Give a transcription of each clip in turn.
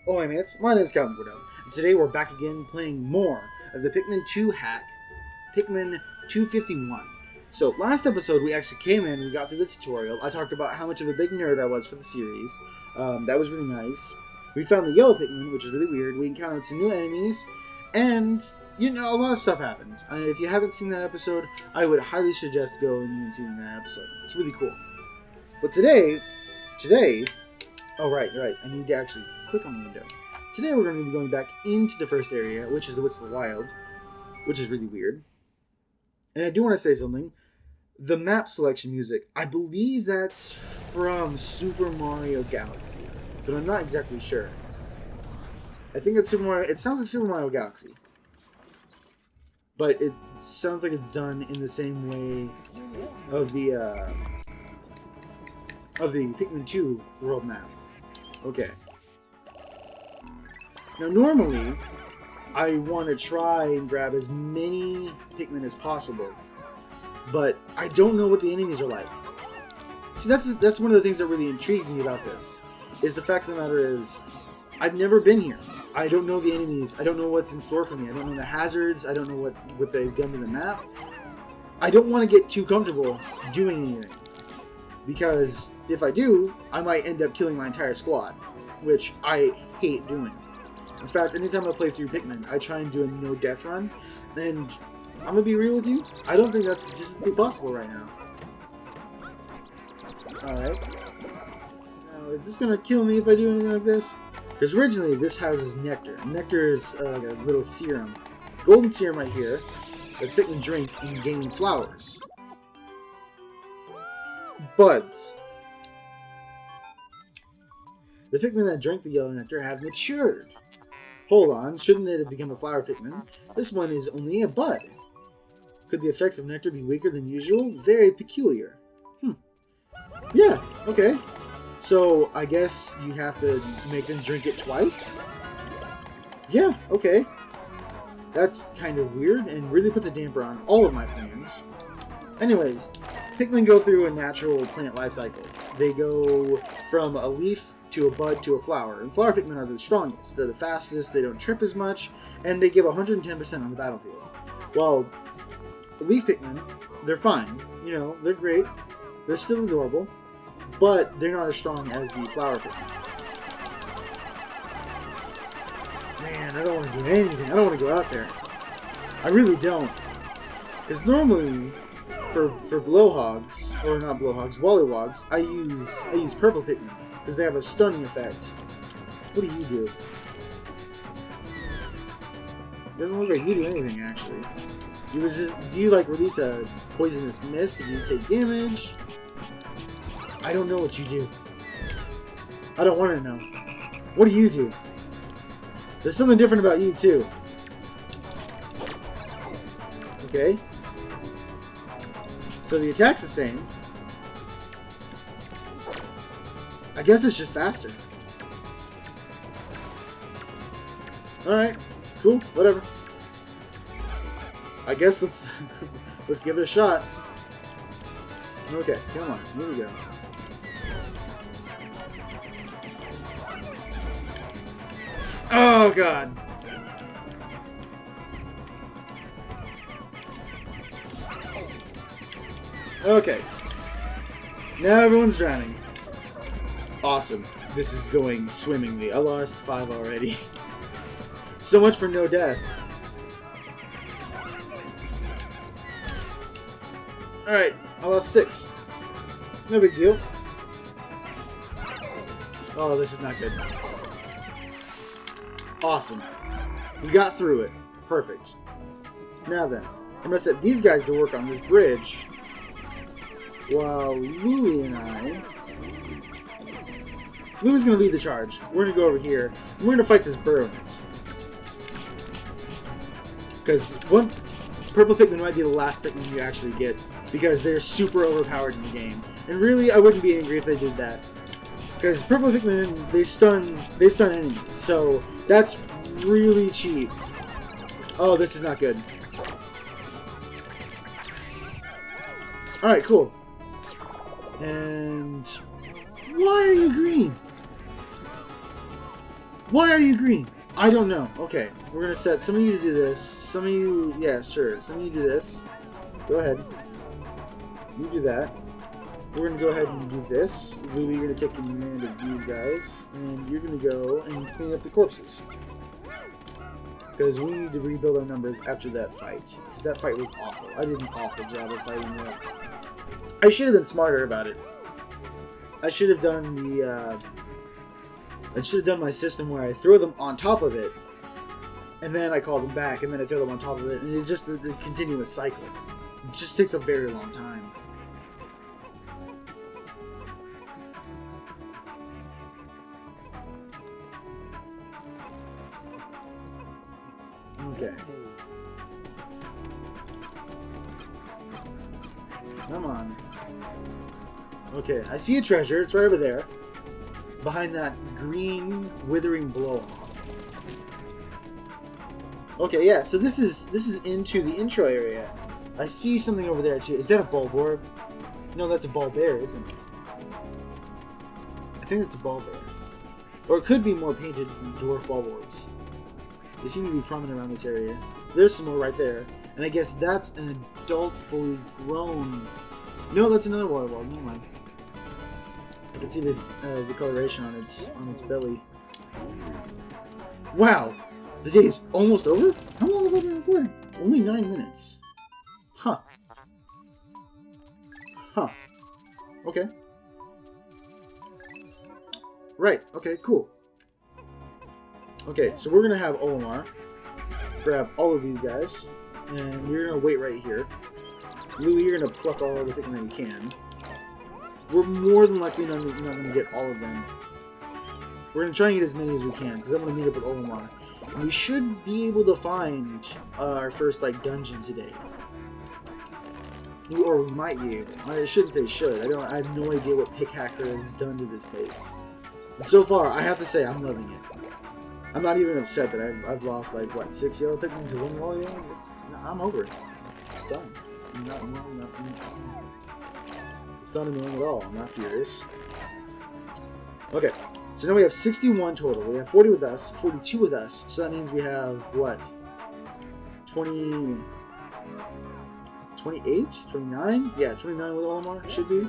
Oh, hey mates, my name is Cavern, and today we're back again playing more of the Pikmin 2 hack, Pikmin 251. So, last episode we actually came in, we got through the tutorial, I talked about how much of a big nerd I was for the series. That was really nice. We found the yellow Pikmin, which is really weird, we encountered some new enemies, and, you know, a lot of stuff happened. And if you haven't seen that episode, I would highly suggest going and seeing that episode. It's really cool. But today, oh right, I need to actually click on the window. Today we're going to be going back into the first area, which is the Wistful Wild, which is really weird. And I do want to say something. The map selection music, I believe that's from Super Mario Galaxy, but I'm not exactly sure. I think it's Super Mario, it sounds like Super Mario Galaxy. But it sounds like it's done in the same way of the Pikmin 2 world map. Okay. Now normally, I want to try and grab as many Pikmin as possible, but I don't know what the enemies are like. See, that's one of the things that really intrigues me about this, is the fact of the matter is, I've never been here. I don't know the enemies, I don't know what's in store for me, I don't know the hazards, I don't know what they've done to the map. I don't want to get too comfortable doing anything, because if I do, I might end up killing my entire squad, which I hate doing. In fact, anytime I play through Pikmin, I try and do a no-death run, and I'm gonna be real with you, I don't think that's just possible right now. Alright. Now, is this gonna kill me if I do anything like this? Because originally, this houses nectar. Nectar is like a little serum. Golden serum right here, that Pikmin drink and gain flowers. Buds. The Pikmin that drank the yellow nectar have matured. Hold on, shouldn't it have become a flower Pikmin? This one is only a bud. Could the effects of nectar be weaker than usual? Very peculiar. Yeah, okay. So, I guess you have to make them drink it twice? Yeah, okay. That's kind of weird and really puts a damper on all of my plans. Anyways, Pikmin go through a natural plant life cycle. They go from a leaf to a bud to a flower. And flower Pikmin are the strongest. They're the fastest, they don't trip as much, and they give 110% on the battlefield. While leaf Pikmin, they're fine. You know, they're great. They're still adorable. But they're not as strong as the flower Pikmin. Man, I don't want to do anything. I don't want to go out there. I really don't. Because normally, for blowhogs, or not blowhogs, wollywogs, I use purple Pikmin. Because they have a stunning effect. What do you do? It doesn't look like you do anything, actually. Do you like release a poisonous mist if you take damage? I don't know what you do. I don't want to know. What do you do? There's something different about you, too. Okay. So the attack's the same. I guess it's just faster. Alright. Cool. Whatever. I guess let's let's give it a shot. Okay, come on. Here we go. Oh god. Okay. Now everyone's drowning. Awesome. This is going swimmingly. I lost 5 already. So much for no death. Alright, I lost 6. No big deal. Oh, this is not good. Awesome. We got through it. Perfect. Now then, I'm going to set these guys to work on this bridge, while Louie and Louie's going to lead the charge. We're going to go over here, and we're going to fight this burrow. Because one purple Pikmin might be the last Pikmin you actually get, because they're super overpowered in the game. And really, I wouldn't be angry if they did that. Because purple Pikmin, they stun enemies, so that's really cheap. Oh, this is not good. Alright, cool. And why are you green? Why are you green? I don't know. Okay, we're gonna set some of you to do this. Some of you, yeah, sure. Some of you do this. Go ahead. You do that. We're gonna go ahead and do this. Louie, you're gonna take command of these guys, and you're gonna go and clean up the corpses. Because we need to rebuild our numbers after that fight. Because that fight was awful. I did an awful job of fighting that. I should have been smarter about it. I should have done the. I should have done my system where I throw them on top of it, and then I call them back, and then I throw them on top of it, and it's just a continuous cycle. It just takes a very long time. Okay. Come on. Okay, I see a treasure. It's right over there. Behind that green, withering blow-off. Okay, yeah, so this is into the intro area. I see something over there, too. Is that a bulb orb? No, that's a ball bear, isn't it? I think that's a ball bear. Or it could be more painted dwarf bulb orbs. They seem to be prominent around this area. There's some more right there. And I guess that's an adult, fully grown... No, that's another water ball. Never mind. I can see the coloration on its belly. Wow! The day is almost over? How long have I been recording? Only 9 minutes. Huh. Huh. Okay. Right. Okay, cool. Okay, so we're gonna have Olimar grab all of these guys, and you're gonna wait right here. Louie, you're gonna pluck all of the Pikmin that you can. We're more than likely not gonna get all of them. We're gonna try and get as many as we can, because I'm gonna meet up with Olimar. And we should be able to find our first dungeon today. Or we might be able. I shouldn't say should. I have no idea what Pickhacker has done to this place. And so far, I have to say I'm loving it. I'm not even upset that I've lost what, 6 yellow Pikmin to 1 wall yellow? I'm over it. It's done. It's not annoying at all. I'm not furious. Okay, so now we have 61 total. We have 40 with us, 42 with us. So that means we have what? 20, 28, 29? Yeah, 29 with Olimar should be.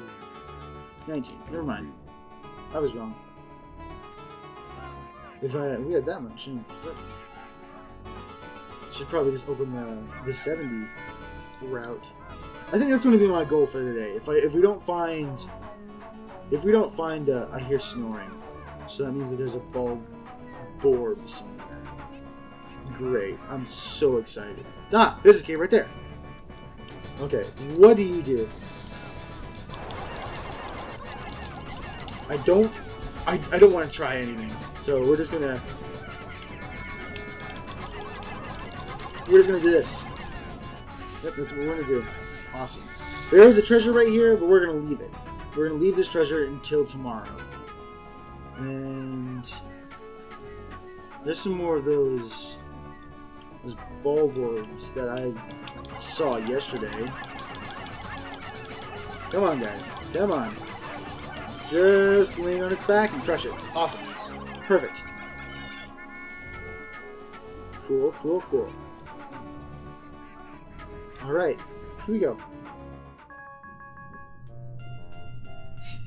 19. Never mind. I was wrong. If we had that much, should probably just open the 70 route. I think that's going to be my goal for today. If we don't find, I hear snoring, so that means that there's a bulb orb somewhere. Great! I'm so excited. Ah, there's a cave right there. Okay, what do you do? I don't want to try anything, so we're just gonna do this. Yep, that's what we're gonna do. Awesome. There is a treasure right here, but we're gonna leave it. We're gonna leave this treasure until tomorrow. And there's some more of those bulb orbs that I saw yesterday. Come on, guys. Come on. Just lean on its back and crush it. Awesome. Perfect. Cool, cool, cool. Alright. Here we go.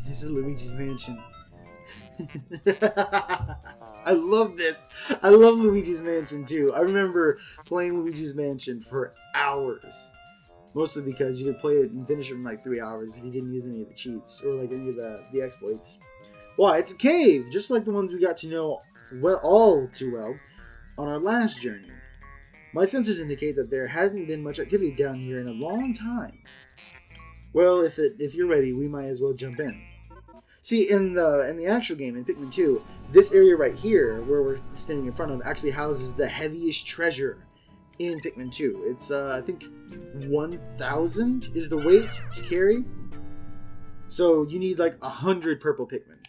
This is Luigi's Mansion. I love this. I love Luigi's Mansion too. I remember playing Luigi's Mansion for hours. Mostly because you could play it and finish it in 3 hours if you didn't use any of the cheats or any of the exploits. Why? It's a cave, just like the ones we got to know all too well on our last journey. My sensors indicate that there hasn't been much activity down here in a long time. Well, if you're ready, we might as well jump in. See, in the actual game, in Pikmin 2, this area right here, where we're standing in front of, actually houses the heaviest treasure in Pikmin 2. It's, I think, 1,000 is the weight to carry. So you need 100 purple Pikmin.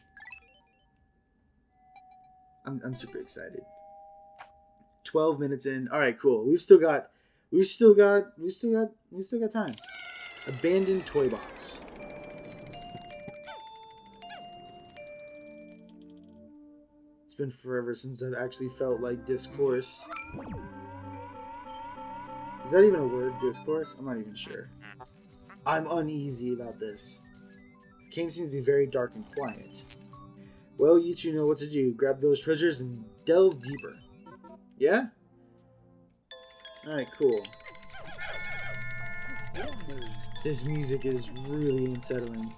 I'm super excited. 12 minutes in. All right, cool. We still got time. Abandoned toy box. been forever since I've actually felt like discourse. Is that even a word, discourse? I'm not even sure. I'm uneasy about this. The game seems to be very dark and quiet. Well, you two know what to do. Grab those treasures and delve deeper. Yeah? Alright, cool. This music is really unsettling.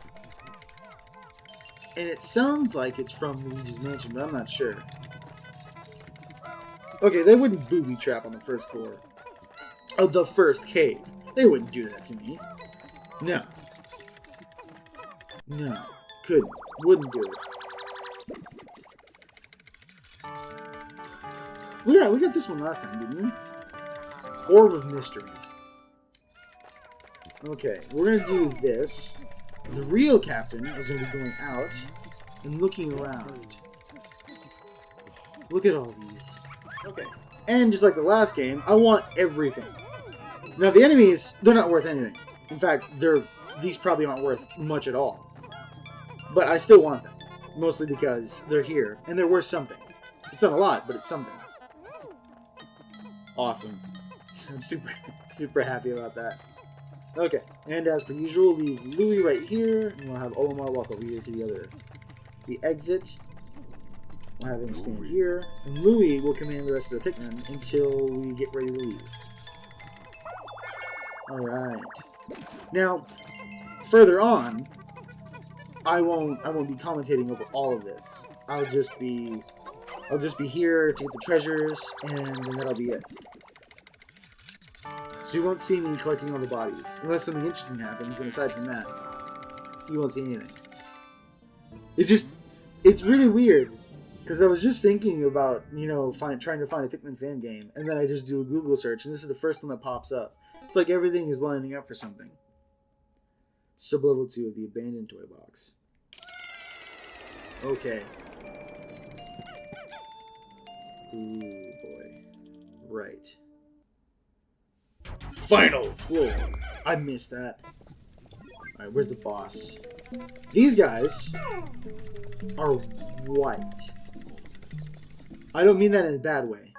And it sounds like it's from Luigis Mansion, but I'm not sure. Okay, they wouldn't booby trap on the first floor of the first cave. They wouldn't do that to me. No. No. Couldn't. Wouldn't do it. We got this one last time, didn't we? Orb of Mystery. Okay, we're gonna do this. The real captain is gonna be going out and looking around. Look at all these. Okay. And just like the last game, I want everything. Now the enemies, they're not worth anything. In fact, these probably aren't worth much at all. But I still want them. Mostly because they're here, and they're worth something. It's not a lot, but it's something. Awesome. I'm super happy about that. Okay, and as per usual, leave Louis right here, and we'll have Olimar walk over here to the exit. We'll have him stand here, and Louis will command the rest of the Pikmin until we get ready to leave. Alright. Now, further on, I won't be commentating over all of this. I'll just be here to get the treasures, and then that'll be it. So you won't see me collecting all the bodies. Unless something interesting happens, and aside from that, you won't see anything. It's really weird. Because I was just thinking about, trying to find a Pikmin fan game, and then I just do a Google search, and this is the first one that pops up. It's like everything is lining up for something. Sublevel 2 of the abandoned toy box. Okay. Ooh, boy. Right. Final floor. I missed that. Alright, where's the boss? These guys are white. I don't mean that in a bad way.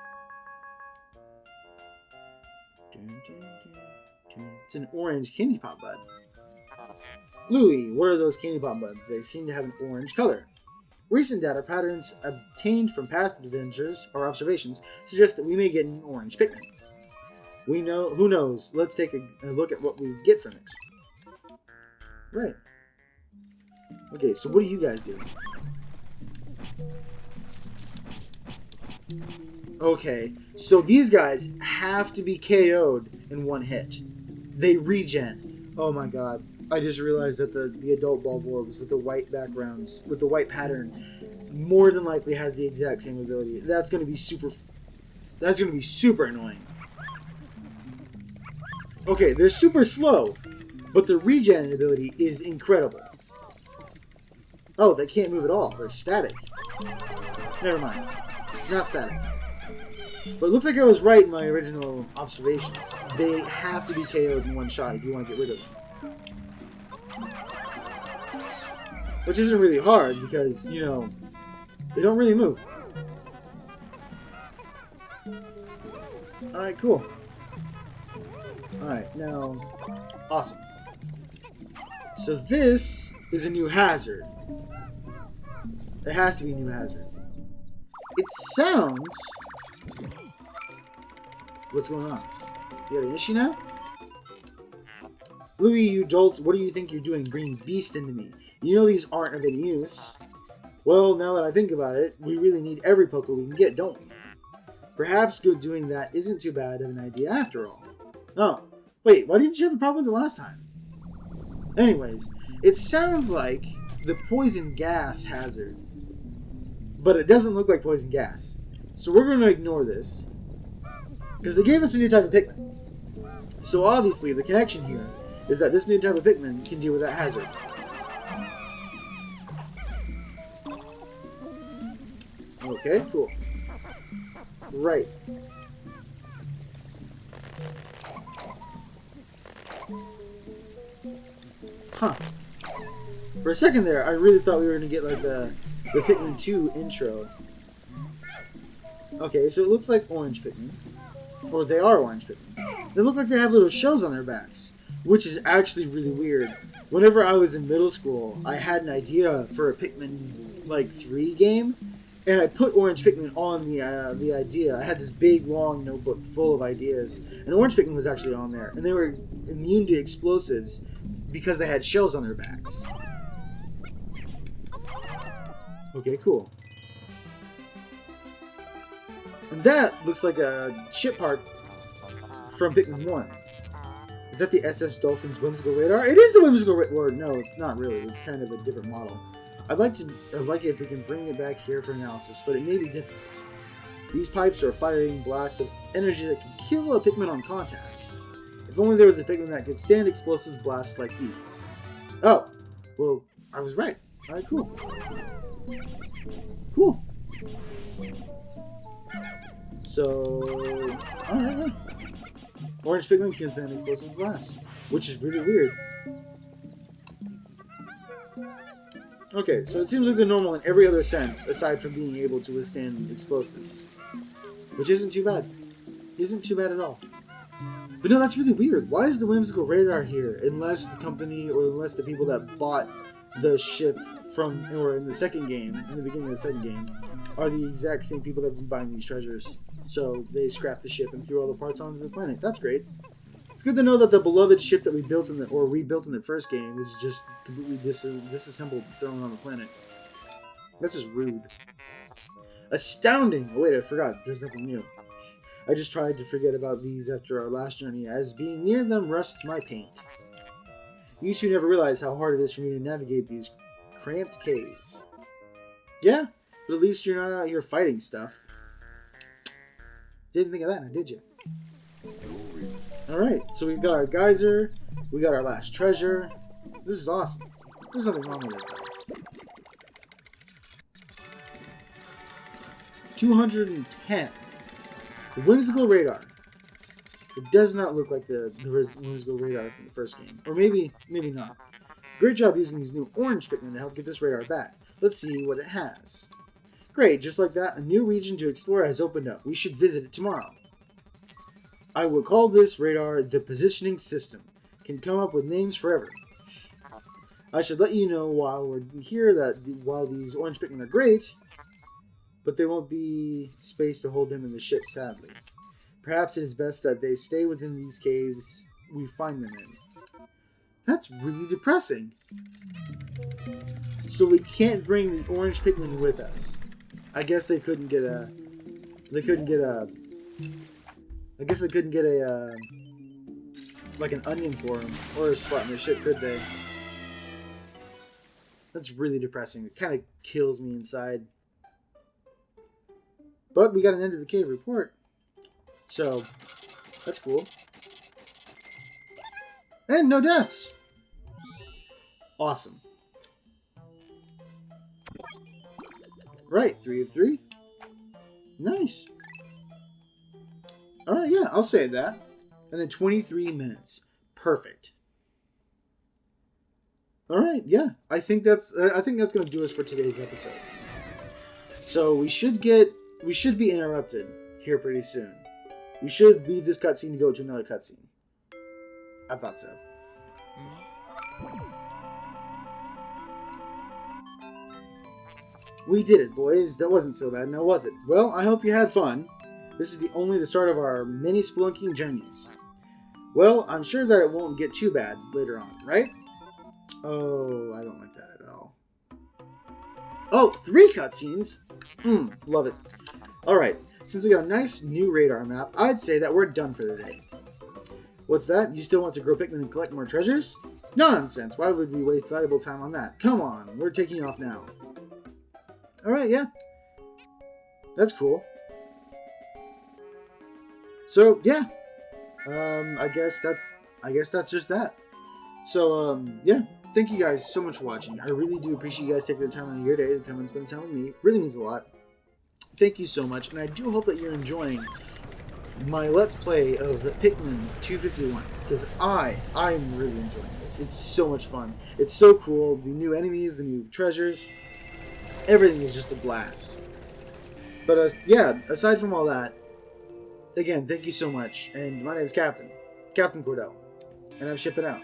It's an orange candy pop bud. Louis, what are those candy pop buds? They seem to have an orange color. Recent data patterns obtained from past adventures or observations suggest that we may get an orange Pikmin. We know, who knows? Let's take a look at what we get from it. Right. Okay, so what are you guys doing? Okay, so these guys have to be KO'd in one hit. They regen. Oh my god. I just realized that the adult bulb orbs with the white backgrounds, with the white pattern, more than likely has the exact same ability. That's gonna be super annoying. Okay, they're super slow, but the regen ability is incredible. Oh, they can't move at all. They're static. Never mind. Not static. But it looks like I was right in my original observations. They have to be KO'd in one shot if you want to get rid of them. Which isn't really hard because, they don't really move. Alright, cool. Alright, now, awesome. So this is a new hazard. It has to be a new hazard. It sounds... What's going on? You got an issue now? Louis, you dolt, what do you think you're doing bringing beast into me? You know these aren't of any use. Well, now that I think about it, we really need every Poké we can get, don't we? Perhaps doing that isn't too bad of an idea after all. Oh, wait, why didn't you have a problem with it last time? Anyways, it sounds like the poison gas hazard. But it doesn't look like poison gas. So we're going to ignore this. Because they gave us a new type of Pikmin. So obviously the connection here is that this new type of Pikmin can deal with that hazard. Okay, cool. Right. Huh. For a second there, I really thought we were going to get like the Pikmin 2 intro. Okay, so it looks like orange Pikmin. Or they are orange Pikmin. They look like they have little shells on their backs, which is actually really weird. Whenever I was in middle school, I had an idea for a Pikmin, like, 3 game, and I put orange Pikmin on the idea. I had this big, long notebook full of ideas, and orange Pikmin was actually on there, and they were immune to explosives because they had shells on their backs. Okay, cool. And that looks like a ship part from Pikmin 1. Is that the SS Dolphin's whimsical radar? It is the whimsical radar. No, not really. It's kind of a different model. I'd like it if we can bring it back here for analysis, but it may be difficult. These pipes are firing blasts of energy that can kill a Pikmin on contact. If only there was a Pikmin that could stand explosive blasts like these. Oh, well, I was right. Alright, cool. Cool. So, alright, yeah. Orange Pikmin can stand explosive blasts, which is really weird. Okay, so it seems like they're normal in every other sense, aside from being able to withstand explosives. Which isn't too bad. Isn't too bad at all. But no, that's really weird. Why is the whimsical radar here? Unless the company, or unless the people that bought the ship from, or in the second game, in the beginning of the second game, are the exact same people that have been buying these treasures. So they scrapped the ship and threw all the parts onto the planet. That's great. It's good to know that the beloved ship that we built in or rebuilt in the first game is just completely disassembled and thrown on the planet. That's just rude. Astounding! Oh wait, I forgot. There's nothing new. I just tried to forget about these after our last journey, as being near them rusts my paint. You two never realize how hard it is for me to navigate these cramped caves. Yeah, but at least you're not out here fighting stuff. Didn't think of that now, did you? Alright, so we've got our geyser, we got our last treasure. This is awesome. There's nothing wrong with it though. 210. The whimsical radar. It does not look like the whimsical radar from the first game. Or maybe not. Great job using these new orange Pikmin to help get this radar back. Let's see what it has. Great, just like that, a new region to explore has opened up. We should visit it tomorrow. I will call this radar the positioning system. Can come up with names forever. I should let you know while we're here that while these orange Pikmin are great, but there won't be space to hold them in the ship, sadly. Perhaps it is best that they stay within these caves we find them in. That's really depressing. So we can't bring the orange Pikmin with us. I guess they couldn't get a... I guess they couldn't get a, like an onion for them, or a spot in their ship, could they? That's really depressing. It kind of kills me inside. But we got an end of the cave report. So, that's cool. And no deaths! Awesome. Right, 3 of 3. Nice. Alright, yeah, I'll say that. And then 23 minutes. Perfect. Alright, yeah. I think that's gonna do us for today's episode. So we should be interrupted here pretty soon. We should leave this cutscene to go to another cutscene. I thought so. We did it, boys. That wasn't so bad, now was it? Well, I hope you had fun. This is only the start of our many spelunking journeys. Well, I'm sure that it won't get too bad later on, right? Oh, I don't like that at all. Oh, 3 cutscenes? Love it. Alright, since we got a nice new radar map, I'd say that we're done for the day. What's that? You still want to grow Pikmin and collect more treasures? Nonsense! Why would we waste valuable time on that? Come on, we're taking off now. Alright, yeah. That's cool. So, yeah. I guess that's just that. So, yeah. Thank you guys so much for watching. I really do appreciate you guys taking the time out of your day to come and spend time with me. It really means a lot. Thank you so much, and I do hope that you're enjoying my Let's Play of Pikmin 251, because I'm really enjoying this. It's so much fun. It's so cool. The new enemies, the new treasures, everything is just a blast. But yeah, aside from all that, again, thank you so much. And my name is Captain Cordell, and I'm shipping out.